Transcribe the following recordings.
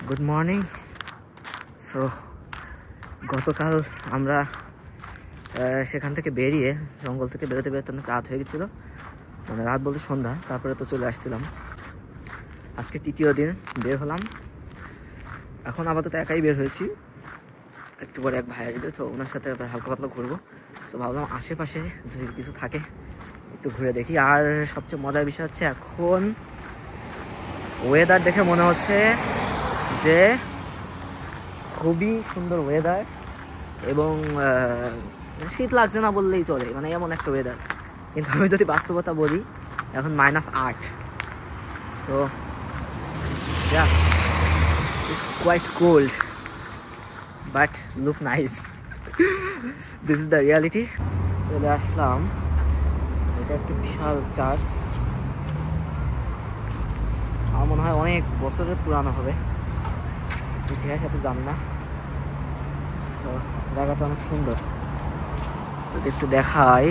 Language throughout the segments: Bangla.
Good morning. সো গতকাল আমরা সেখান থেকে বেরিয়ে জঙ্গল থেকে বেরোতে বেরোতে অনেক রাত হয়ে গেছিলো, মানে রাত বলতে সন্ধ্যা। তারপরে তো চলে আসছিলাম। আজকে তৃতীয় দিন বের হলাম। এখন আপাতত একাই বের হয়েছি, একটু পরে এক ভাই আসবে, তো ওনার সাথে হালকা পাতলা ঘুরবো। তো ভাবলাম আশেপাশে যদি কিছু থাকে একটু ঘুরে দেখি। আর সবচেয়ে মজার বিষয় হচ্ছে এখন ওয়েদার দেখে মনে হচ্ছে যে খুবই সুন্দর ওয়েদার, এবং শীত লাগছে না বললেই চলে, মানে এমন একটা ওয়েদার। কিন্তু আমি যদি বাস্তবতা বলি, এখন -8। So it's quite cold but look nice. This is the reality. চলে আসলাম, এটা একটা বিশাল চার্চ। আমার মনে হয় অনেক বছরের পুরানো হবে, ইতিহাস এত জানি না। তো জায়গাটা অনেক সুন্দর, যদি একটু দেখাই।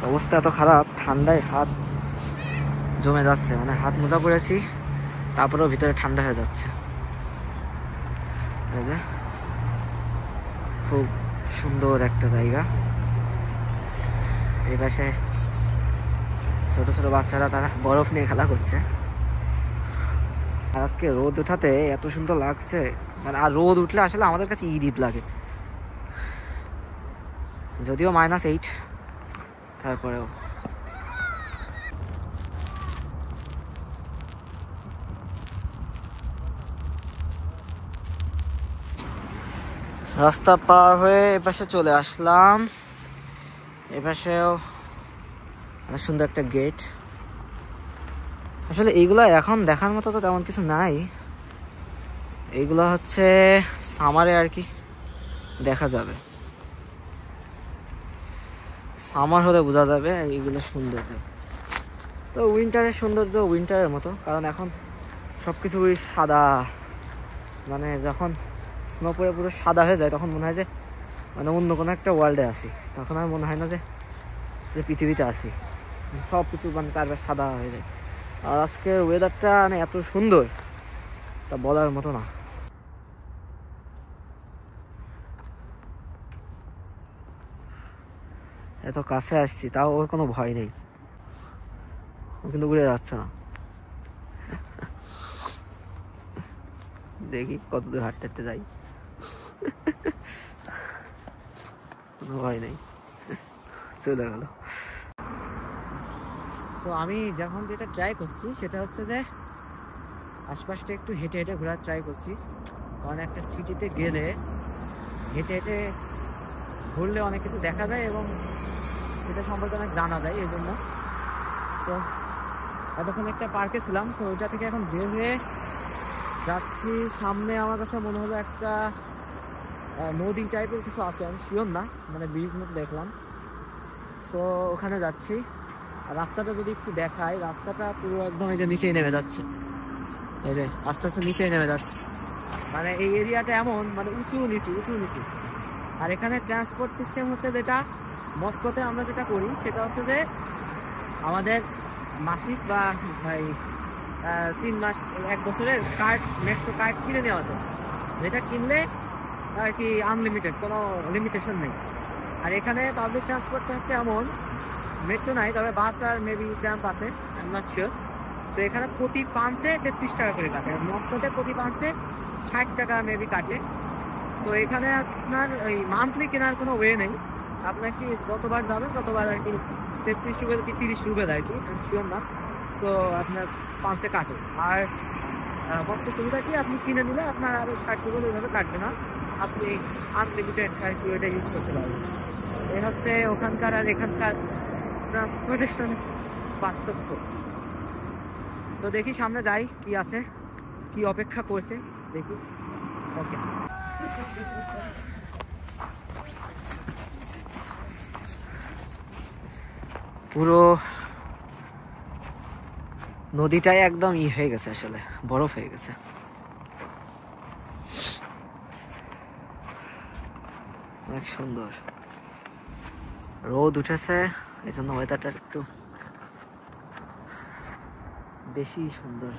অবস্থা এত খারাপ, ঠান্ডায় হাত জমে যাচ্ছে, মানে হাত মোজা পরেছি তারপরেও ভিতরে ঠান্ডা হয়ে যাচ্ছে। খুব সুন্দর একটা জায়গা। এই পাশে ছোট ছোট বাচ্চারা তারা বরফ নিয়ে খেলা করছে। আজকে রোদ উঠাতে এত সুন্দর লাগছে, মানে আর রোদ উঠলে আসলে আমাদের কাছে ঈদ লাগে, যদিও -8, তারপরেও। রাস্তা পার হয়ে এপাশে চলে আসলাম। এপাশেও অনেক সুন্দর একটা গেট। আসলে এইগুলা এখন দেখার মতো তো তেমন কিছু নাই, এইগুলো হচ্ছে সামারে আর কি দেখা যাবে, সামার হলে বোঝা যাবে এইগুলো সুন্দর। তো উইন্টারের সৌন্দর্য উইন্টারের মতো, কারণ এখন সবকিছু সাদা, মানে যখন স্নো পরে পুরো সাদা হয়ে যায় তখন মনে হয় যে মানে অন্য কোনো একটা ওয়ার্ল্ডে আছি, তখন আর মনে হয় না যে পৃথিবীতে আছি। সব কিছু মানে চারপাশ সাদা হয়ে যায়। আর আজকের ওয়েদারটা মানে এত সুন্দর তা বলার মতো না। এত কাছে আসছি তাও ওর কোনো ভয় নেই, ও কিন্তু উড়ে যাচ্ছে না। দেখি কত দূর হাঁটতে হাঁটতে যাই, কোনো ভয় নেই, চলে গেল। সো আমি যখন যেটা ট্রাই করছি সেটা হচ্ছে যে আশপাশটা একটু হেঁটে হেঁটে ঘোরার ট্রাই করছি, কারণ একটা সিটিতে গেলে হেঁটে হেঁটে ঘুরলে অনেক কিছু দেখা যায় এবং সেটা সম্পর্কে অনেক জানা যায়। এই জন্য তো এতক্ষণ একটা পার্কে ছিলাম, তো ওইটা থেকে এখন বের হয়ে যাচ্ছি। সামনে আমার কাছে মনে হলো একটা নদী টাইপের কিছু আছে, আমি শিওর না, মানে ব্রিজ মতো দেখলাম। সো ওখানে যাচ্ছি। আর রাস্তাটা যদি একটু দেখাই, রাস্তাটা পুরো একদম এই যে নিচেই নেমে যাচ্ছে, এই যে আস্তে আস্তে নিচেই নেমে যাচ্ছে। মানে এই এরিয়াটা এমন মানে উঁচু নিচু উঁচু নিচু। আর এখানে ট্রান্সপোর্ট সিস্টেম হচ্ছে যেটা মস্কোতে আমরা যেটা করি সেটা হচ্ছে যে আমাদের মাসিক বা 3 মাস 1 বছরের কার্ড, মেট্রো কার্ড কিনে নেওয়া যায়, যেটা কিনলে আর কি আনলিমিটেড, কোনো লিমিটেশন নেই। আর এখানে পাবলিক ট্রান্সপোর্টটা হচ্ছে এমন, মেট্রো নাই, তবে বাস আর মেবি ট্রাম আছে, আই এম নট শিওর। তো এখানে প্রতি পাঞ্চে 33 টাকা করে কাটে, মস্কোতে প্রতি পাঞ্চে 60 টাকা মেবি কাটে। তো এখানে আপনার ওই মান্থলি কেনার কোনো ওয়ে নেই, আপনার কি যতবার যাবেন ততবার আর কি 33 রুপে কি 30 রুপে দেয় কি শিওর না। তো আপনার পাঞ্চে কাটে। আর মস্ত সুবিধা কি, আপনি কিনে নিলে আপনার আরও 60 রুপে ওইভাবে কাটবে না, আপনি আনলিমিটেড আর কি ওইটা ইউজ করতে পারবেন। এই হচ্ছে ওখানকার আর এখানকার ট্রান্সপোর্টেশন পার্থক্য। তো দেখি সামনে যাই, কি আছে, কি অপেক্ষা করছে দেখি। ওকে, পুরো নদীটাই একদম হয়ে গেছে, আসলে বরফ হয়ে গেছে। অনেক সুন্দর রোদ উঠেছে, এই জন্য ওয়েদারটা একটু বেশি সুন্দর।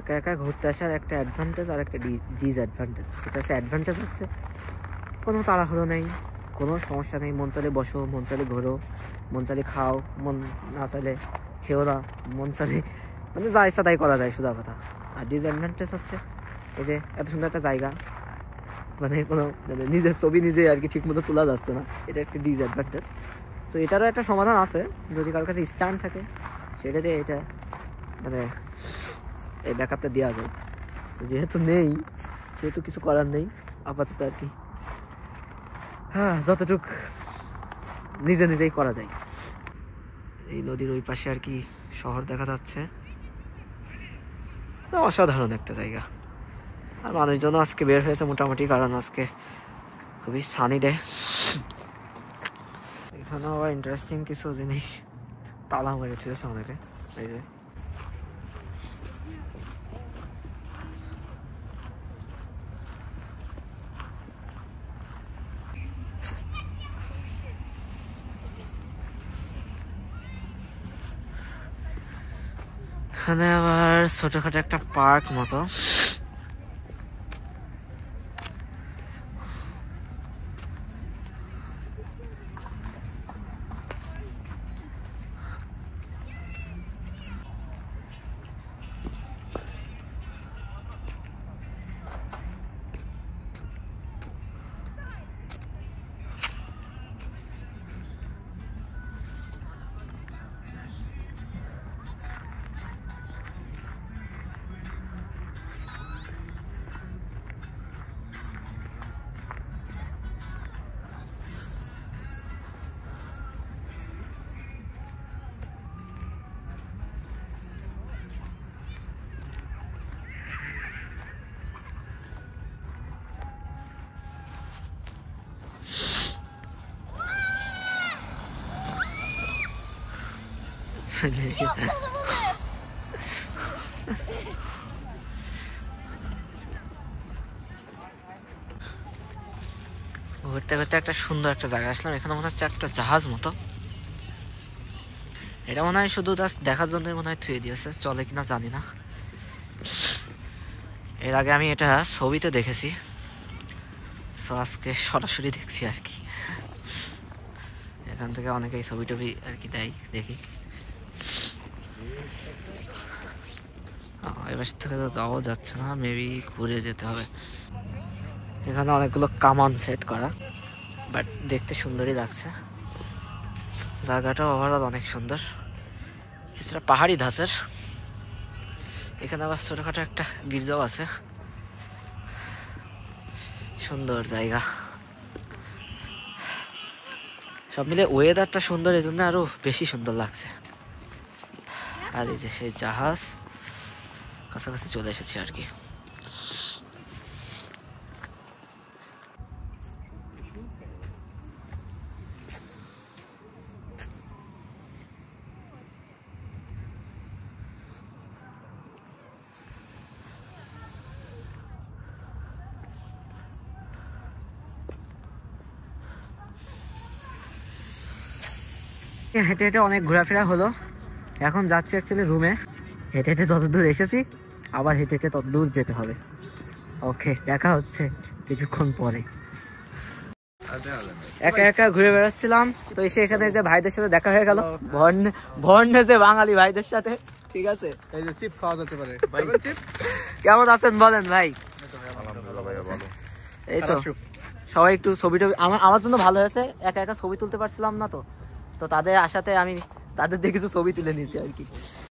একা একা ঘুরতে আসার একটা অ্যাডভান্টেজ আর একটা ডিসঅ্যাডভান্টেজ। সেটা হচ্ছে অ্যাডভান্টেজ হচ্ছে কোনো তাড়াহুড়ো নেই, কোনো সমস্যা নেই, মন চাইলে বসো, মন চাইলে ঘোরো, মন চাইলে খাও, মন না চাইলে খেও না, মন চাইলে মানে যা ইচ্ছা তাই করা যায় সোজা কথা। আর ডিসঅ্যাডভান্টেজ হচ্ছে এই যে এত সুন্দর একটা জায়গা, মানে কোনো মানে নিজের ছবি নিজে আর কি ঠিক মতো তোলা যাচ্ছে না, এটা একটা ডিসঅ্যাডভান্টেজ। সো এটারও একটা সমাধান আছে, যদি কারোর কাছে স্ট্যান্ড থাকে সেটা দিয়ে এটা মানে এই ব্যাকআপটা দেওয়া যায়। যেহেতু নেই সেহেতু কিছু করার নেই আপাতত আর কি। হ্যাঁ, যতটুক নিজে নিজেই করা যায়। এই নদীর ওই পাশে আর কি শহর দেখা যাচ্ছে, অসাধারণ একটা জায়গা। আর মানুষজন আজকে বের হয়েছে মোটামুটি, কারণ আজকে খুবই সানি ডে। এখানে আবার ইন্টারেস্টিং কিছু জিনিস তালা মেরে ছেড়েছে অনেকে। এই যে এখানে আবার ছোটখাটো একটা পার্ক মতো। ঘুরতে ঘুরতে একটা সুন্দর একটা জায়গা আসলাম। এখানে মনে হচ্ছে একটা জাহাজ মতো। এটা মনে হয় শুধু জাস্ট দেখার জন্য মনে হয় থুয়ে দিয়েছে, চলে কিনা জানি না। এর আগে আমি এটা ছবিতে দেখেছি, সো আজকে সরাসরি দেখছি আর কি। এখান থেকে অনেকে ছবি টবি আর কি দেয়, দেখি। এবার থেকে তো যাওয়া যাচ্ছে না, মেবি ঘুরে যেতে হবে। এখানে অনেকগুলো কামান সেট করা, বাট দেখতে সুন্দরই লাগছে। জায়গাটা ওভারঅল অনেক সুন্দর, কিছুটা পাহাড়ি ধাঁচের। এখানে আবার ছোটখাটো একটা গির্জাও আছে। সুন্দর জায়গা, সব মিলে ওয়েদারটা সুন্দর, এই জন্য আরো বেশি সুন্দর লাগছে। আর এই যে সেই জাহাজ, কাছাকাছি চলে এসেছি আর কি। হেঁটে হেঁটে অনেক ঘোরাফেরা হলো, এখন যাচ্ছি অ্যাকচুয়ালি রুমে। হেঁটে হেঁটে যতদূর এসেছি আবার হেঁটে হেঁটে ততদূর যেতে হবে। ওকে, দেখা হচ্ছে কিছুক্ষণ পরে। একা একা ঘুরে বেড়াচ্ছিলাম, তো এসে এখানে যে ভাইদের সাথে দেখা হয়ে গেল, ভর্নে যে বাঙালি ভাইদের সাথে। ঠিক আছে, এই যে চিপ খাওয়া যেতে পারে। কেমন আছেন বলেন ভাই? এই তো সবাই একটু ছবি টবি, আমার জন্য ভালো হয়েছে। একা একা ছবি তুলতে পারছিলাম না, তো তাদের আশাতে আমি তাদের দিয়ে কিছু ছবি তুলে নিয়েছি আর কি।